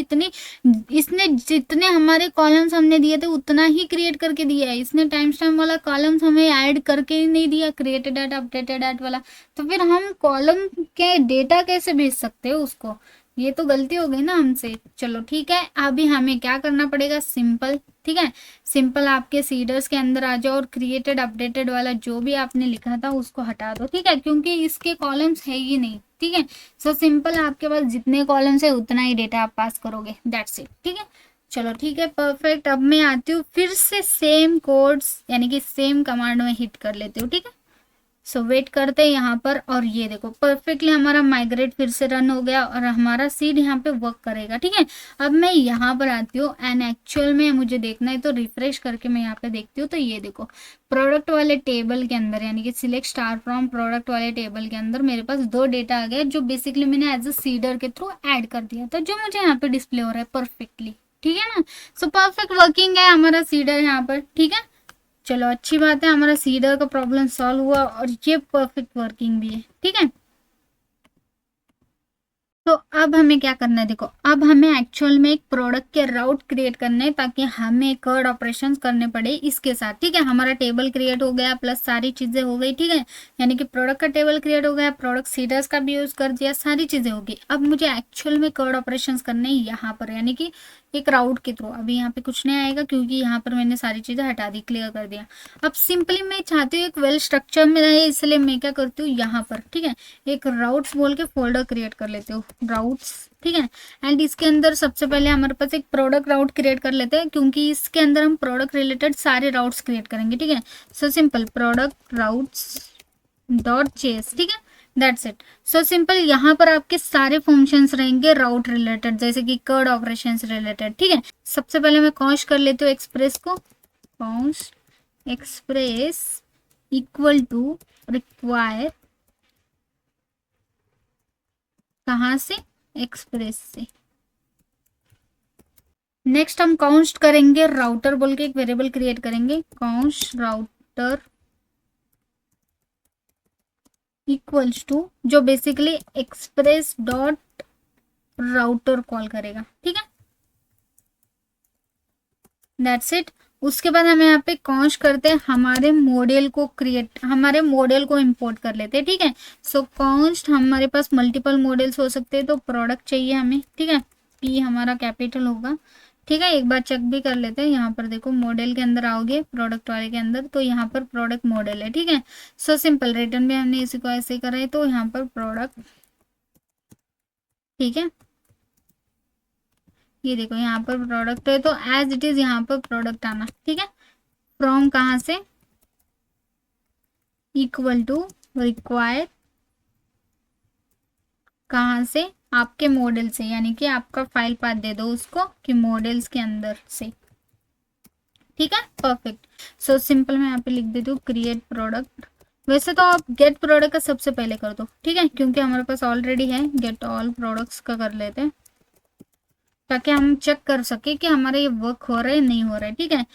Speaker 3: इसने जितने हमारे कॉलम्स हमने दिए थे उतना ही क्रिएट करके दिया है। इसने टाइम स्टैम्प वाला कॉलम्स हमें ऐड करके ही नहीं दिया, क्रिएटेड एट, अपडेटेड एट वाला। तो फिर हम कॉलम के डेटा कैसे भेज सकते हो उसको? ये तो गलती हो गई ना हमसे। चलो ठीक है, अभी हमें क्या करना पड़ेगा, सिंपल, ठीक है। सिंपल आपके सीडर्स के अंदर आ जाओ और क्रिएटेड अपडेटेड वाला जो भी आपने लिखा था उसको हटा दो, ठीक है, क्योंकि इसके कॉलम्स है ही नहीं, ठीक है। सो सिंपल आपके पास जितने कॉलम्स है उतना ही डेटा आप पास करोगे, दैट्स इट, ठीक है। चलो ठीक है, परफेक्ट। अब मैं आती हूँ फिर से सेम कोड्स यानी कि सेम कमांड में हिट कर लेती हूँ, ठीक है। सो वेट करते हैं यहाँ पर और ये देखो परफेक्टली हमारा माइग्रेट फिर से रन हो गया और हमारा सीड यहाँ पे वर्क करेगा, ठीक है। अब मैं यहाँ पर आती हूँ एंड एक्चुअल में मुझे देखना है तो रिफ्रेश करके मैं यहाँ पे देखती हूँ। तो ये देखो प्रोडक्ट वाले टेबल के अंदर यानी कि सिलेक्ट स्टार फ्रॉम प्रोडक्ट वाले टेबल के अंदर मेरे पास 2 डेटा आ गया जो बेसिकली मैंने एज अ सीडर के थ्रू ऐड कर दिया था, जो मुझे यहाँ पे डिस्प्ले हो रहा है परफेक्टली, ठीक है ना। सो परफेक्ट वर्किंग है हमारा सीडर यहाँ पर, ठीक है। चलो अच्छी बात है, हमारा सीडर का प्रॉब्लम सॉल्व हुआ और ये परफेक्ट वर्किंग भी है, ठीक है। तो अब हमें क्या करना है, देखो अब हमें एक्चुअल में एक प्रोडक्ट के राउट क्रिएट करने हैं ताकि हमें कर्ड ऑपरेशंस करने पड़े इसके साथ, ठीक है। हमारा टेबल क्रिएट हो गया प्लस सारी चीजें हो गई, ठीक है। यानी कि प्रोडक्ट का टेबल क्रिएट हो गया, प्रोडक्ट सीडर्स का भी यूज कर दिया, सारी चीजें होगी। अब मुझे एक्चुअल में कर्ड ऑपरेशंस करने हैं यहाँ पर यानी कि एक राउट के थ्रू। अभी यहाँ पे कुछ नहीं आएगा क्योंकि यहाँ पर मैंने सारी चीजें हटा दी, क्लियर कर दिया। अब सिंपली मैं चाहती हूँ एक वेल स्ट्रक्चर में रहे, इसलिए मैं क्या करती हूँ यहाँ पर, ठीक है, एक राउट्स बोल के फोल्डर क्रिएट कर लेती हूँ, राउट्स, ठीक है। एंड इसके अंदर सबसे पहले हमारे पास एक प्रोडक्ट राउट क्रिएट कर लेते हैं क्योंकि इसके अंदर हम प्रोडक्ट रिलेटेड सारे राउट्स क्रिएट करेंगे, ठीक है। So simple product routes dot JS, ठीक है, दैट्स इट। सो सिंपल यहाँ पर आपके सारे फंक्शंस रहेंगे राउट रिलेटेड, जैसे कि कर्ड ऑपरेशंस रिलेटेड, ठीक है। सबसे पहले मैं कॉन्स कर लेती हूँ एक्सप्रेस को, const express equal to require, कहाँ से, एक्सप्रेस से। नेक्स्ट हम काउंट करेंगे राउटर बोल के एक वेरिएबल क्रिएट करेंगे, काउंट राउटर इक्वल्स टू जो basically express dot router call करेगा, ठीक है, दैट्स इट। उसके बाद हमें यहाँ पे कॉन्स करते हैं हमारे मॉडल को क्रिएट, हमारे मॉडल को इंपोर्ट कर लेते हैं, ठीक है। सो कॉन्स्ट हमारे पास मल्टीपल मॉडल्स हो सकते हैं तो प्रोडक्ट चाहिए हमें, ठीक है, पी हमारा कैपिटल होगा, ठीक है। एक बार चेक भी कर लेते हैं, यहाँ पर देखो मॉडल के अंदर आओगे प्रोडक्ट वाले के अंदर तो यहाँ पर प्रोडक्ट मॉडल है, ठीक है। सो सिंपल रिटर्न भी हमने इसी को ऐसे करा है तो यहाँ पर प्रोडक्ट, ठीक है। ये देखो यहाँ पर प्रोडक्ट है तो एज इट इज यहाँ पर प्रोडक्ट आना, ठीक है। फ्रॉम कहाँ से, इक्वल टू रिक्वायर, कहाँ से, आपके मॉडल से, यानी कि आपका फाइल पाथ दे दो उसको कि मॉडल्स के अंदर से, ठीक है, परफेक्ट। सो सिंपल मैं यहाँ पे लिख देती हूँ क्रिएट प्रोडक्ट। वैसे तो आप गेट प्रोडक्ट का सबसे पहले कर दो, ठीक है, क्योंकि हमारे पास ऑलरेडी है। गेट ऑल प्रोडक्ट्स का कर लेते हैं ताकि हम चेक कर सके कि हमारा ये वर्क हो रहा है नहीं हो रहा है, ठीक है।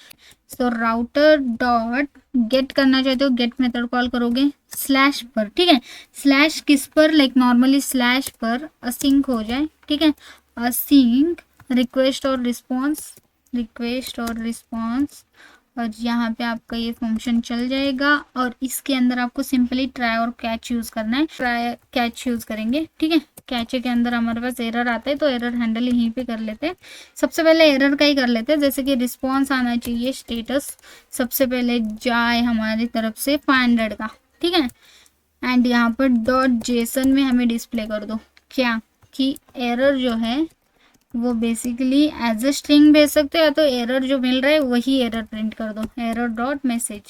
Speaker 3: सो राउटर डॉट गेट करना चाहते हो, गेट मेथड कॉल करोगे स्लैश पर, ठीक है। स्लैश किस पर, लाइक नॉर्मली स्लैश पर असिंक हो जाए, ठीक है, असिंक रिक्वेस्ट और रिस्पॉन्स, रिक्वेस्ट और रिस्पॉन्स, और यहाँ पे आपका ये फंक्शन चल जाएगा। और इसके अंदर आपको सिंपली ट्राई और कैच यूज़ करना है, ट्राई कैच यूज़ करेंगे, ठीक है। कैच के अंदर हमारे पास एरर आता है तो एरर हैंडल यहीं पे कर लेते हैं। सबसे पहले एरर का ही कर लेते हैं, जैसे कि रिस्पॉन्स आना चाहिए स्टेटस, सबसे पहले जाए हमारी तरफ से 500 का, ठीक है। एंड यहाँ पर डॉट जेसन में हमें डिस्प्ले कर दो क्या कि एरर जो है वो बेसिकली एज अ स्ट्रिंग भेज सकते हो, या तो एरर जो मिल रहा है वही एरर प्रिंट कर दो, एरर डॉट मैसेज,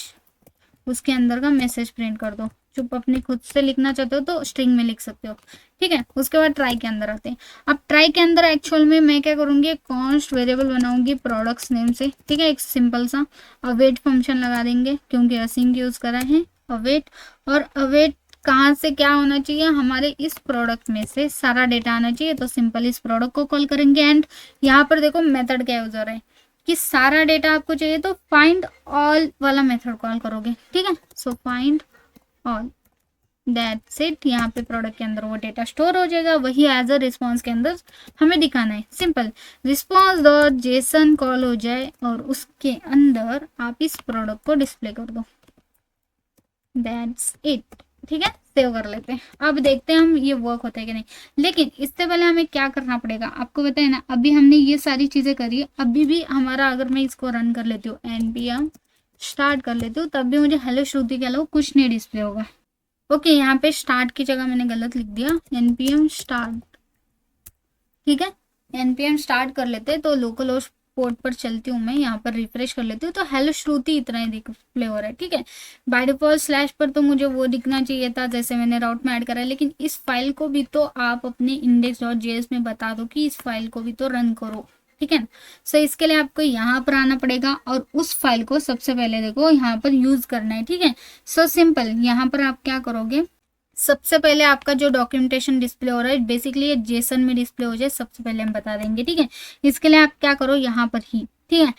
Speaker 3: उसके अंदर का मैसेज प्रिंट कर दो। चुप अपनी खुद से लिखना चाहते हो तो स्ट्रिंग में लिख सकते हो, ठीक है। उसके बाद ट्राई के अंदर आते हैं। अब ट्राई के अंदर एक्चुअल में मैं क्या करूँगी, कॉन्स्ट वेरिएबल बनाऊंगी प्रोडक्ट्स नेम से, ठीक है, एक सिंपल सा अवेट फंक्शन लगा देंगे क्योंकि असिंक यूज़ करा है अवेट। और अवेट कहाँ से क्या होना चाहिए, हमारे इस प्रोडक्ट में से सारा डेटा आना चाहिए, तो सिंपल इस प्रोडक्ट को कॉल करेंगे। एंड यहाँ पर देखो मेथड क्या यूज हो रहा है कि सारा डेटा आपको चाहिए तो फाइंड ऑल वाला मेथड कॉल करोगे, ठीक है। So find all, that's it. यहाँ पे प्रोडक्ट के अंदर वो डेटा स्टोर हो जाएगा, वही एज अ रिस्पॉन्स के अंदर हमें दिखाना है। Simple response dot JSON call हो जाए और उसके अंदर आप इस प्रोडक्ट को डिस्प्ले कर दो, दैट्स इट, ठीक है। सेव कर लेते हैं। अब देखते हैं हम ये वर्क होता है कि नहीं, लेकिन इससे पहले हमें क्या करना पड़ेगा आपको पता है ना। अभी हमने ये सारी चीज़ें करी है, अभी भी हमारा अगर मैं इसको रन कर लेती हूँ npm स्टार्ट कर लेती हूँ, तब भी मुझे हेलो श्रुति के अलावा कुछ नहीं डिस्प्ले होगा। ओके, यहाँ पे स्टार्ट की जगह मैंने गलत लिख दिया, npm स्टार्ट, ठीक है। npm स्टार्ट कर लेते हैं तो लोकल होस्ट पोर्ट पर चलती हूँ मैं, यहाँ पर रिफ्रेश कर लेती हूँ तो हेलो श्रुति इतना ही डिस्प्ले हो रहा है, ठीक है। बाय डिफॉल्ट स्लैश पर तो मुझे वो दिखना चाहिए था जैसे मैंने राउट में ऐड करा है, लेकिन इस फाइल को भी तो आप अपने index.js में बता दो कि इस फाइल को भी तो रन करो, ठीक है। सो इसके लिए आपको यहाँ पर आना पड़ेगा और उस फाइल को सबसे पहले देखो यहाँ पर यूज करना है, ठीक है। सो सिंपल यहाँ पर आप क्या करोगे, सबसे पहले आपका जो डॉक्यूमेंटेशन डिस्प्ले हो रहा है बेसिकली ये जेसन में डिस्प्ले हो जाए, सबसे पहले हम बता देंगे, ठीक है। इसके लिए आप क्या करो यहाँ पर ही, ठीक है,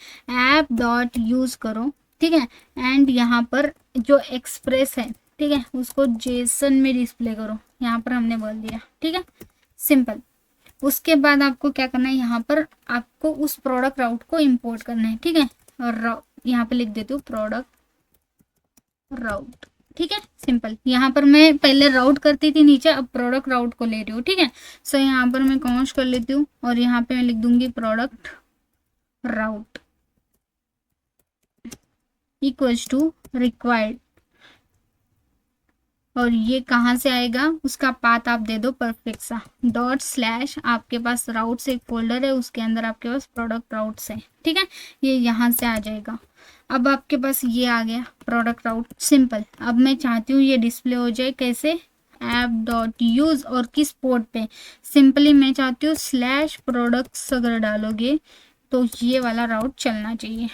Speaker 3: ऐप डॉट यूज करो, ठीक है। एंड यहाँ पर जो एक्सप्रेस है, ठीक है, उसको जेसन में डिस्प्ले करो, यहाँ पर हमने बोल दिया, ठीक है, सिंपल। उसके बाद आपको क्या करना है, यहाँ पर आपको उस प्रोडक्ट राउट को इम्पोर्ट करना है, ठीक है। और यहाँ पे लिख देती हूँ प्रोडक्ट राउट, ठीक है, सिंपल। यहाँ पर मैं पहले राउट करती थी नीचे, अब प्रोडक्ट राउट को ले रही हूँ, ठीक है। सो यहाँ पर मैं कॉन्स्ट कर लेती हूँ और यहाँ पे मैं लिख दूंगी product route equals to required, और ये कहाँ से आएगा उसका पाथ आप दे दो परफेक्ट सा, डॉट स्लैश आपके पास राउट से एक फोल्डर है उसके अंदर आपके पास प्रोडक्ट राउट से, ठीक है, ये यहाँ से आ जाएगा। अब आपके पास ये आ गया प्रोडक्ट राउट, सिंपल। अब मैं चाहती हूँ ये डिस्प्ले हो जाए कैसे, ऐप डॉट यूज, और किस पोर्ट पे, सिंपली मैं चाहती हूँ स्लैश प्रोडक्ट्स अगर डालोगे तो ये वाला राउट चलना चाहिए,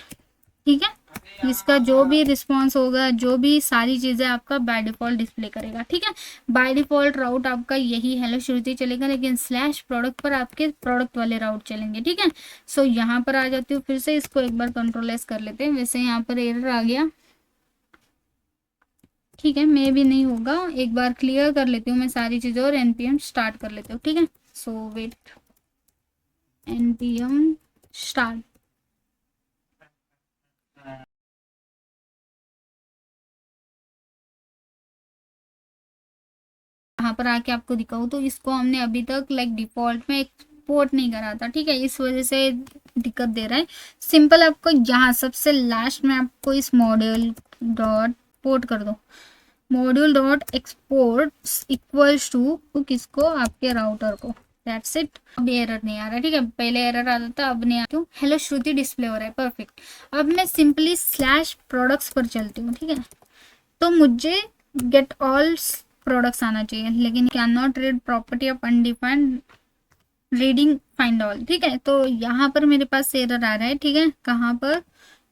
Speaker 3: ठीक है। इसका जो भी रिस्पॉन्स होगा, जो भी सारी चीज़ें आपका बाय डिफ़ॉल्ट डिस्प्ले करेगा, ठीक है। बाय डिफ़ॉल्ट राउट आपका यही हेलो श्रुति चलेगा, लेकिन स्लैश प्रोडक्ट पर आपके प्रोडक्ट वाले राउट चलेंगे, ठीक है। सो यहाँ पर आ जाती हूँ, फिर से इसको एक बार कंट्रोल एस कर लेते हैं। वैसे यहाँ पर एरर आ गया, ठीक है, मे भी नहीं होगा, एक बार क्लियर कर लेती हूँ मैं सारी चीज़ें और npm स्टार्ट कर लेती हूँ, ठीक है। सो वेट, npm स्टार्ट, यहाँ पर आके आपको दिखाऊँ तो इसको हमने अभी तक लाइक डिफॉल्ट में एक्सपोर्ट नहीं करा था, ठीक है, इस वजह से दिक्कत दे रहा है। सिंपल आपको यहाँ सबसे लास्ट में आपको इस मॉड्यूल डॉट पोर्ट कर दो, module dot export equals to किसको, आपके राउटर को, दैट्स इट। अब एरर नहीं आ रहा, ठीक है, पहले एरर आता था अब नहीं आता। हेलो श्रुति डिस्प्ले हो रहा है, परफेक्ट। अब मैं सिंपली स्लैश प्रोडक्ट्स पर चलती हूँ, ठीक है, तो मुझे गेट ऑल प्रोडक्ट्स आना चाहिए, लेकिन can not read property of undefined reading find all, ठीक है। तो यहाँ पर मेरे पास एरर आ रहा है, ठीक है, कहाँ पर,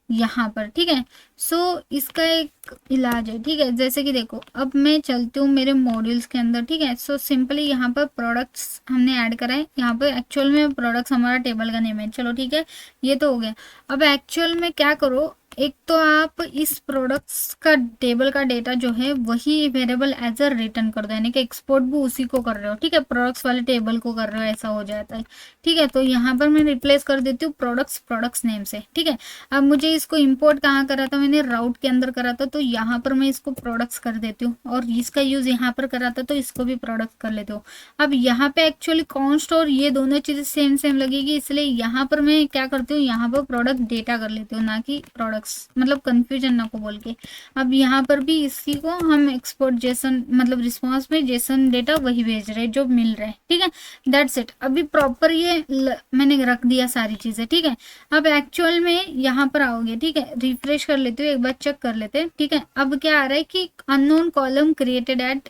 Speaker 3: यहाँ पर, ठीक है। सो इसका एक इलाज है, ठीक है, जैसे कि देखो अब मैं चलती हूँ मेरे मॉड्यूल्स के अंदर, ठीक है। सो सिंपली यहाँ पर प्रोडक्ट्स हमने ऐड करा है, यहाँ पर एक्चुअल में प्रोडक्ट्स हमारा टेबल का नेम है, चलो ठीक है, ये तो हो गया। अब एक्चुअल में क्या करो, एक तो आप इस प्रोडक्ट्स का टेबल का डेटा जो है वही वेरिएबल एज अ रिटर्न कर दो, यानी कि एक्सपोर्ट भी उसी को कर रहे हो, ठीक है, प्रोडक्ट्स वाले टेबल को कर रहे हो, ऐसा हो जाता है, ठीक है। तो यहाँ पर मैं रिप्लेस कर देती हूँ प्रोडक्ट्स नेम से, ठीक है। अब मुझे इसको इंपोर्ट कहाँ करा था, मैंने राउट के अंदर करा था, तो यहाँ पर मैं इसको प्रोडक्ट्स कर देती हूँ, और इसका यूज यहाँ पर करा था तो इसको भी प्रोडक्ट कर लेती हूँ। अब यहाँ पे एक्चुअली कॉन्स्ट और ये दोनों चीजें सेम सेम लगेगी, इसलिए यहाँ पर मैं क्या करती हूँ, यहाँ पर प्रोडक्ट डेटा कर लेती हूँ, ना कि प्रोडक्ट्स, मतलब कंफ्यूजन ना को बोल के। अब यहाँ पर भी इसी को हम एक्सपोर्ट जेसन, मतलब रिस्पॉन्स में जेसन डेटा वही भेज रहे हैं जो मिल रहा है, ठीक है। That's it. अभी प्रॉपर ये मैंने रख दिया सारी चीजें, ठीक है। अब एक्चुअल में यहाँ पर आओगे, ठीक है, रिफ्रेश कर लेते हो, एक बार चेक कर लेते हैं, ठीक है। अब क्या आ रहा है कि unknown column created at,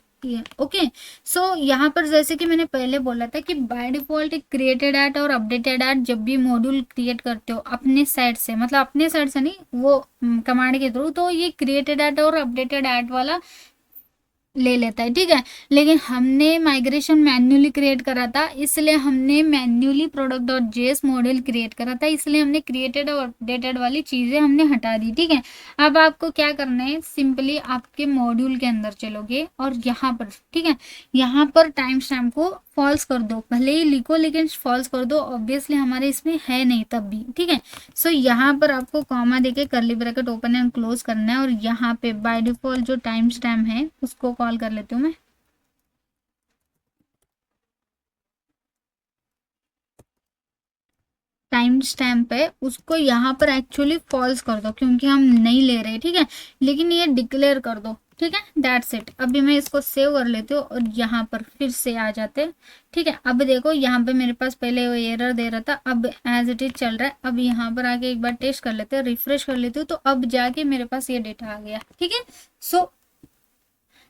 Speaker 3: okay. So यहाँ पर जैसे कि मैंने पहले बोला था कि बाय डिफॉल्ट क्रिएटेड एट और अपडेटेड एट जब भी मॉड्यूल क्रिएट करते हो अपने साइड से, मतलब अपने साइड से नहीं, वो कमांड के थ्रू, तो ये क्रिएटेड एट और अपडेटेड एट वाला ले लेता है, ठीक है। लेकिन हमने माइग्रेशन मैन्युअली क्रिएट करा था, इसलिए हमने manually product dot JS module create करा था, इसलिए हमने क्रिएटेड और अपडेटेड वाली चीज़ें हमने हटा दी, ठीक है। अब आपको क्या करना है, सिंपली आपके मॉड्यूल के अंदर चलोगे और यहाँ पर, ठीक है, यहाँ पर टाइम स्टैम्प को फॉल्स कर दो, भले ही लिखो लेकिन फॉल्स कर दो, ऑब्वियसली हमारे इसमें है नहीं तब भी, ठीक है। सो यहाँ पर आपको कॉमा देके curly bracket open and close करना है, और यहाँ पे बाय डिफॉल्ट जो टाइम स्टैम्प है उसको कॉल कर लेती हूँ मैं, टाइम स्टैम्प है उसको यहाँ पर एक्चुअली फॉल्स कर दो, क्योंकि हम नहीं ले रहे, ठीक है, लेकिन ये डिक्लेयर कर दो, ठीक है। That's it. अभी मैं इसको सेव कर लेती हूँ और यहाँ पर फिर से आ जाते हैं, ठीक है। अब देखो यहाँ पे मेरे पास पहले वो एरर दे रहा था, अब एज इट इज चल रहा है। अब यहाँ पर आके एक बार टेस्ट कर लेते हैं, रिफ्रेश कर लेती हूँ, तो अब जाके मेरे पास ये डेटा आ गया, ठीक है।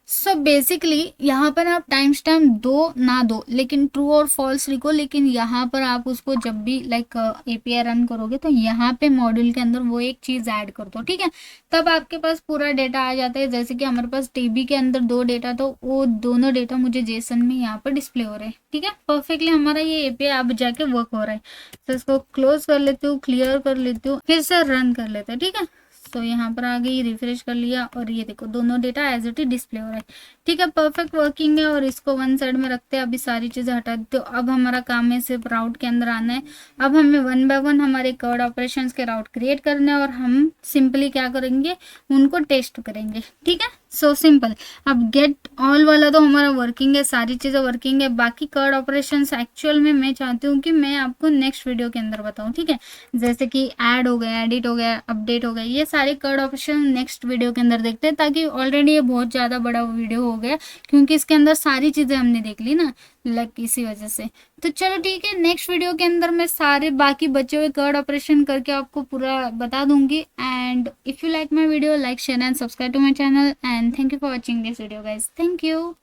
Speaker 3: सो बेसिकली यहाँ पर आप टाइम स्टैम्प दो ना दो, लेकिन ट्रू और फॉल्स लिखो, लेकिन यहाँ पर आप उसको जब भी लाइक एपीआई रन करोगे तो यहाँ पे मॉड्यूल के अंदर वो एक चीज़ ऐड कर दो, ठीक है। तब आपके पास पूरा डेटा आ जाता है। जैसे कि हमारे पास टीबी के अंदर 2 डेटा, तो वो दोनों डेटा मुझे जेसन में यहाँ पर डिस्प्ले हो रहे हैं, ठीक है। परफेक्टली हमारा ये एपीआई अब जाके वर्क हो रहा है। तो इसको क्लोज कर लेती हूँ, क्लियर कर लेती हूँ, फिर से रन कर लेते हैं, ठीक है। तो यहाँ पर आ गई, रिफ्रेश कर लिया, और ये देखो दोनों data as it is display हो रहा है, ठीक है। परफेक्ट वर्किंग है। और इसको वन साइड में रखते हैं, अभी सारी चीज़ें हटा देते हो। अब हमारा काम है सिर्फ राउट के अंदर आना है। अब हमें 1 बाय 1 हमारे कर्ड ऑपरेशंस के राउट क्रिएट करने हैं, और हम सिंपली क्या करेंगे, उनको टेस्ट करेंगे, ठीक है। So simple. अब गेट ऑल वाला तो हमारा वर्किंग है, सारी चीज़ें वर्किंग है। बाकी कर्ड ऑपरेशंस एक्चुअल में मैं चाहती हूँ कि मैं आपको नेक्स्ट वीडियो के अंदर बताऊँ, ठीक है। जैसे कि ऐड हो गया, एडिट हो गया, अपडेट हो गया, ये सारे कर्ड ऑपरेशन नेक्स्ट वीडियो के अंदर देखते हैं, ताकि ऑलरेडी ये बहुत ज़्यादा बड़ा वीडियो हो गया, क्योंकि इसके अंदर सारी चीज़ें हमने देख ली ना, लग इसी वजह से। तो चलो ठीक है, नेक्स्ट वीडियो के अंदर मैं सारे बाकी बचे हुए कर्ड ऑपरेशन करके आपको पूरा बता दूंगी। And if you like my video, like share and subscribe to my channel, and thank you for watching this video guys, thank you.